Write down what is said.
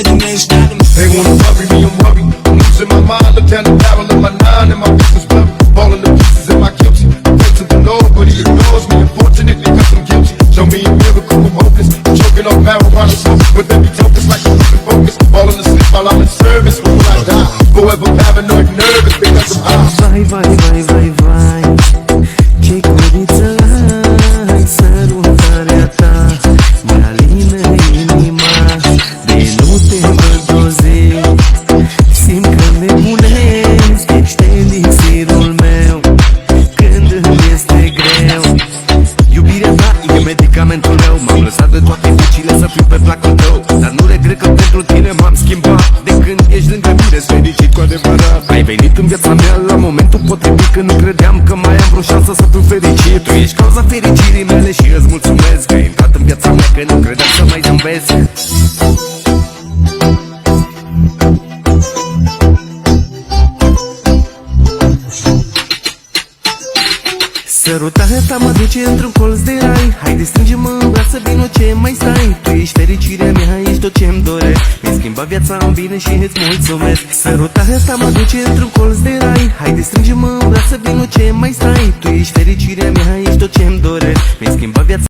They wanna worry me, I'm worried. I'm losing my mind, look down the barrel of my nine and my business blurry. Falling to pieces, am I guilty? Pray to the Lord, but he ignores me. Unfortunately, cause I'm guilty. Show me a miracle, I'm hopeless. I'm choking off marijuana smoke, but then be focused like I'm losing focus. Falling asleep while I'm in service, when will I die? Forever paranoid, nervous because I'm high. Vai, ce curiță ai, sărutarea ta mi-alină inima, de nu te văd o zi. Simt că nebunesc, ești elisirul meu când îmi este greu. Iubirea ta e medicamentul meu, m-am lăsat de toate vecile să fiu pe placul tău, dar nu regret că pentru tine m-am schimbat. De când ești lângă mine, sunt fericit cu adevărat. Ai venit în viața mea la momentul potrivit, când nu credeam că mai am vreo șansă să fiu fericit. Tu ești cauza fericirii mele și îți mulțumesc că ai intrat în viața mea, că nu credeam să mai zâmbesc. Sărutarea ta mă duce într-un colț de rai. Haide, strânge-mă în brațe, vino ce mai stai. Tu ești fericirea mea, ești tot ce-mi doresc. Mi-ai schimbat viața în bine și îți mulțumesc. Sărutarea ta mă duce într-un colț de rai. Haide, strânge-mă în brațe, vino ce mai stai. Tu ești fericirea mea, ești tot ce-mi doresc. Mi-ai schimbat viața